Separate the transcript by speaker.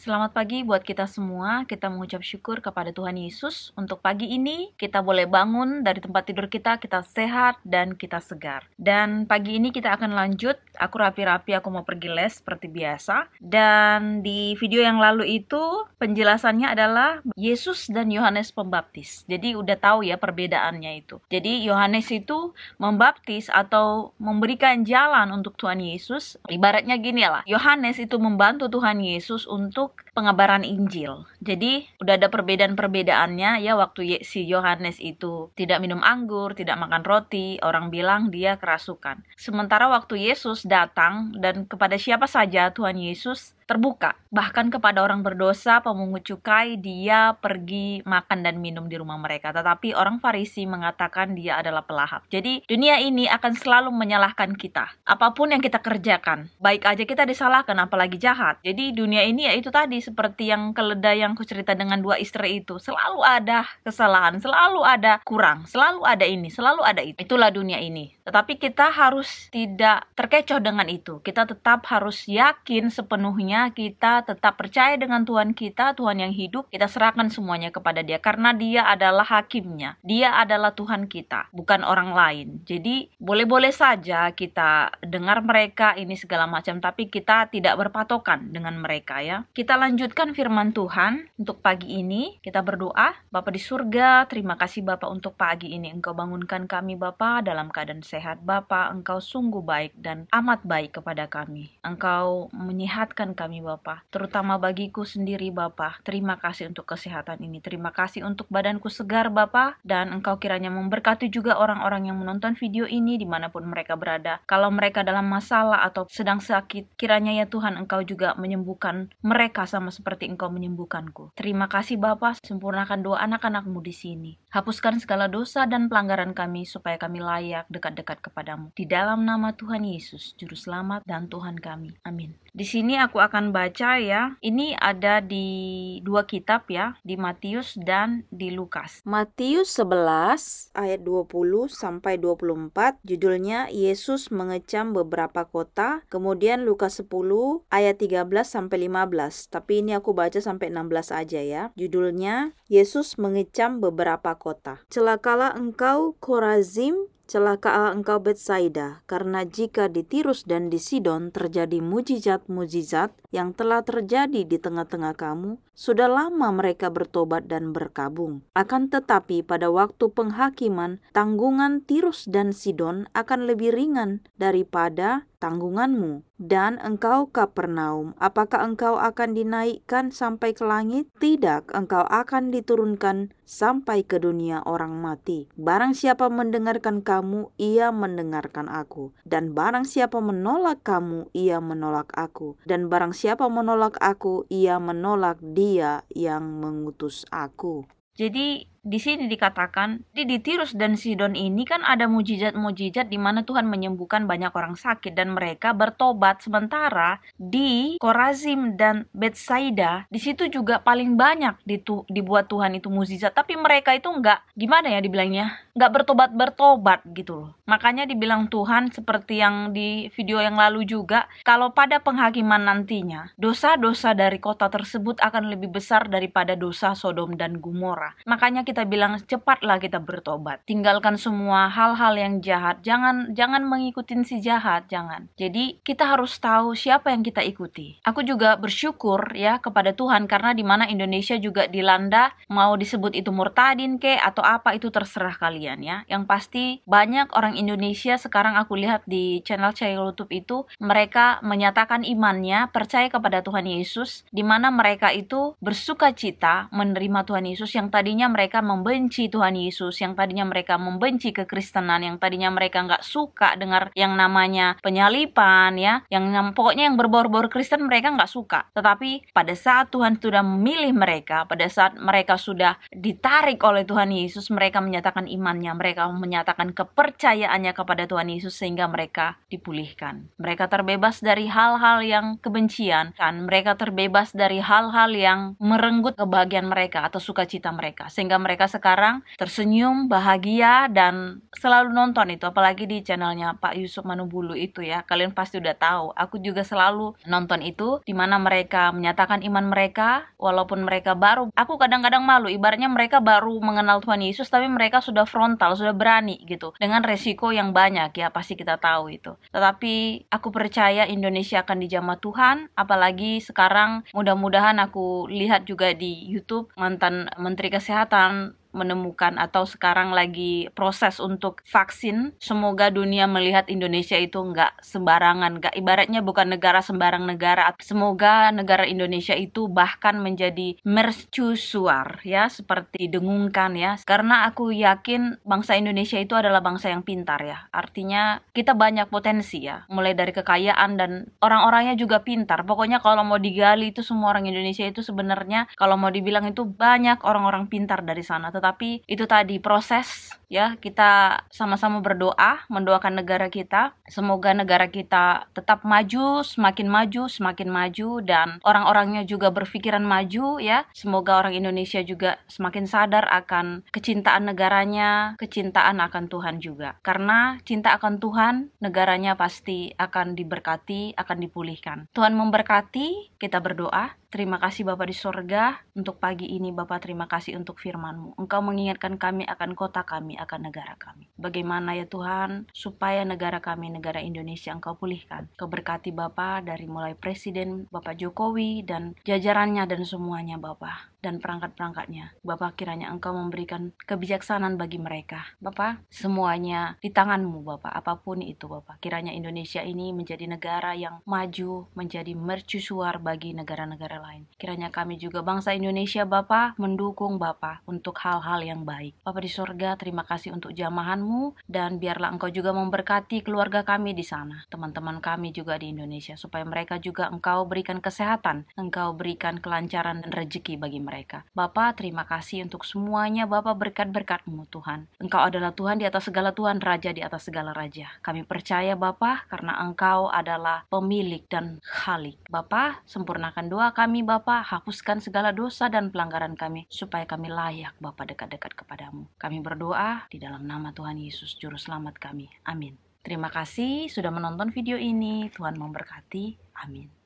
Speaker 1: Selamat pagi buat kita semua. Kita mengucap syukur kepada Tuhan Yesus. Untuk pagi ini, kita boleh bangun dari tempat tidur kita sehat dan kita segar. Dan pagi ini kita akan lanjut. Aku rapi-rapi, aku mau pergi les seperti biasa. Dan di video yang lalu itu, penjelasannya adalah Yesus dan Yohanes Pembaptis. Jadi udah tahu ya perbedaannya itu. Jadi Yohanes itu membaptis atau memberikan jalan untuk Tuhan Yesus. Ibaratnya gini lah, Yohanes itu membantu Tuhan Yesus untuk pengabaran Injil. Jadi udah ada perbedaan-perbedaannya ya. Waktu si Yohanes itu tidak minum anggur, tidak makan roti, orang bilang dia kerasukan. Sementara waktu Yesus datang dan kepada siapa saja Tuhan Yesus terbuka. Bahkan kepada orang berdosa, pemungut cukai, dia pergi makan dan minum di rumah mereka. Tetapi orang Farisi mengatakan dia adalah pelahap. Jadi dunia ini akan selalu menyalahkan kita. Apapun yang kita kerjakan, baik aja kita disalahkan, apalagi jahat. Jadi dunia ini ya itu tadi, seperti yang keledai yang kucerita dengan dua istri itu. Selalu ada kesalahan, selalu ada kurang, selalu ada ini, selalu ada itu. Itulah dunia ini. Tetapi kita harus tidak terkecoh dengan itu. Kita tetap harus yakin sepenuhnya, kita tetap percaya dengan Tuhan kita, Tuhan yang hidup. Kita serahkan semuanya kepada Dia, karena Dia adalah hakimnya. Dia adalah Tuhan kita, bukan orang lain. Jadi boleh-boleh saja kita dengar mereka ini segala macam, tapi kita tidak berpatokan dengan mereka ya. Kita lanjutkan firman Tuhan untuk pagi ini. Kita berdoa. Bapa di surga, terima kasih Bapa untuk pagi ini. Engkau bangunkan kami Bapa dalam keadaan sehat. Bapa, Engkau sungguh baik dan amat baik kepada kami. Engkau menyehatkan kami Bapa, terutama bagiku sendiri Bapa. Terima kasih untuk kesehatan ini. Terima kasih untuk badanku segar Bapa, dan Engkau kiranya memberkati juga orang-orang yang menonton video ini dimanapun mereka berada. Kalau mereka dalam masalah atau sedang sakit, kiranya ya Tuhan Engkau juga menyembuhkan mereka sama seperti Engkau menyembuhkanku. Terima kasih Bapa, sempurnakan doa anak-anak-Mu di sini. Hapuskan segala dosa dan pelanggaran kami supaya kami layak dekat-dekat kepadamu. Di dalam nama Tuhan Yesus, Juru Selamat dan Tuhan kami. Amin. Di sini aku akan baca ya. Ini ada di dua kitab ya, di Matius dan di Lukas.
Speaker 2: Matius 11 ayat 20 sampai 24, judulnya Yesus mengecam beberapa kota. Kemudian Lukas 10 ayat 13 sampai 15. Tapi ini aku baca sampai 16 aja ya. Judulnya Yesus mengecam beberapa kota. Celakalah engkau Korazim, celakalah engkau Betsaida, karena jika di Tirus dan di Sidon terjadi mujizat-mujizat yang telah terjadi di tengah-tengah kamu, sudah lama mereka bertobat dan berkabung. Akan tetapi pada waktu penghakiman, tanggungan Tirus dan Sidon akan lebih ringan daripada tanggunganmu. Dan engkau Kapernaum, apakah engkau akan dinaikkan sampai ke langit? Tidak, engkau akan diturunkan sampai ke dunia orang mati. Barang siapa mendengarkan kamu, ia mendengarkan aku. Dan barang siapa menolak kamu, ia menolak aku. Dan barang siapa menolak aku, ia menolak Dia yang mengutus aku.
Speaker 1: Jadi di sini dikatakan di Tirus dan Sidon ini kan ada mujizat-mujizat di mana Tuhan menyembuhkan banyak orang sakit dan mereka bertobat. Sementara di Korazim dan Betsaida di situ juga paling banyak dibuat Tuhan itu mujizat, tapi mereka itu nggak, gimana ya dibilangnya, nggak bertobat gitu loh. Makanya dibilang Tuhan seperti yang di video yang lalu juga, kalau pada penghakiman nantinya dosa-dosa dari kota tersebut akan lebih besar daripada dosa Sodom dan Gomora. Makanya kita bilang cepatlah kita bertobat. Tinggalkan semua hal-hal yang jahat. Jangan mengikuti si jahat, jangan. Jadi kita harus tahu siapa yang kita ikuti. Aku juga bersyukur ya kepada Tuhan, karena di mana Indonesia juga dilanda, mau disebut itu murtadin ke atau apa, itu terserah kalian ya. Yang pasti banyak orang Indonesia sekarang aku lihat di channel YouTube itu, mereka menyatakan imannya, percaya kepada Tuhan Yesus, di mana mereka itu bersuka cita menerima Tuhan Yesus. Yang tadinya mereka membenci Tuhan Yesus, yang tadinya mereka membenci kekristenan, yang tadinya mereka nggak suka dengar yang namanya penyalipan ya, pokoknya yang berbau-bau Kristen mereka nggak suka. Tetapi pada saat Tuhan sudah memilih mereka, pada saat mereka sudah ditarik oleh Tuhan Yesus, mereka menyatakan imannya, mereka menyatakan kepercayaannya kepada Tuhan Yesus, sehingga mereka dipulihkan. Mereka terbebas dari hal-hal yang kebencian, kan? Mereka terbebas dari hal-hal yang merenggut kebahagiaan mereka atau sukacita mereka, sehingga mereka mereka sekarang tersenyum, bahagia, dan selalu nonton itu. Apalagi di channelnya Pak Yusuf Manubulu itu ya. Kalian pasti udah tahu. Aku juga selalu nonton itu, di mana mereka menyatakan iman mereka, walaupun mereka baru. Aku kadang-kadang malu, ibaratnya mereka baru mengenal Tuhan Yesus, tapi mereka sudah frontal, sudah berani gitu. Dengan resiko yang banyak ya, pasti kita tahu itu. Tetapi aku percaya Indonesia akan dijamah Tuhan, apalagi sekarang mudah-mudahan aku lihat juga di YouTube mantan Menteri Kesehatan menemukan atau sekarang lagi proses untuk vaksin. Semoga dunia melihat Indonesia itu nggak sembarangan, nggak ibaratnya bukan negara sembarang negara. Semoga negara Indonesia itu bahkan menjadi mercusuar ya, seperti didengungkan ya. Karena aku yakin bangsa Indonesia itu adalah bangsa yang pintar ya. Artinya kita banyak potensi ya, mulai dari kekayaan dan orang-orangnya juga pintar. Pokoknya kalau mau digali itu semua orang Indonesia itu sebenarnya kalau mau dibilang itu banyak orang-orang pintar dari sana. Tetapi itu tadi proses ya, kita sama-sama berdoa, mendoakan negara kita. Semoga negara kita tetap maju, semakin maju dan orang-orangnya juga berpikiran maju ya. Semoga orang Indonesia juga semakin sadar akan kecintaan negaranya, kecintaan akan Tuhan juga. Karena cinta akan Tuhan, negaranya pasti akan diberkati, akan dipulihkan. Tuhan memberkati, kita berdoa. Terima kasih Bapa di sorga, untuk pagi ini Bapa, terima kasih untuk firman-Mu. Engkau mengingatkan kami akan kota kami, akan negara kami. Bagaimana ya Tuhan, supaya negara kami, negara Indonesia Engkau pulihkan. Kau berkati Bapa, dari mulai Presiden Bapak Jokowi dan jajarannya dan semuanya Bapa, dan perangkat-perangkatnya. Bapa, kiranya Engkau memberikan kebijaksanaan bagi mereka. Bapa, semuanya di tangan-Mu Bapa, apapun itu Bapa. Kiranya Indonesia ini menjadi negara yang maju, menjadi mercusuar bagi negara-negara lain. Kiranya kami juga bangsa Indonesia Bapa mendukung Bapa untuk hal-hal yang baik. Bapa di sorga, terima kasih untuk jamahan-Mu, dan biarlah Engkau juga memberkati keluarga kami di sana, teman-teman kami juga di Indonesia, supaya mereka juga Engkau berikan kesehatan, Engkau berikan kelancaran dan rezeki bagi mereka. Bapa, terima kasih untuk semuanya Bapa, berkat-berkat-Mu Tuhan. Engkau adalah Tuhan di atas segala Tuhan, Raja di atas segala Raja. Kami percaya Bapa, karena Engkau adalah pemilik dan khalik. Bapa, sempurnakan doa kami Bapa, hapuskan segala dosa dan pelanggaran kami, supaya kami layak Bapa dekat-dekat kepadamu. Kami berdoa di dalam nama Tuhan Yesus Juru Selamat kami. Amin. Terima kasih sudah menonton video ini. Tuhan memberkati. Amin.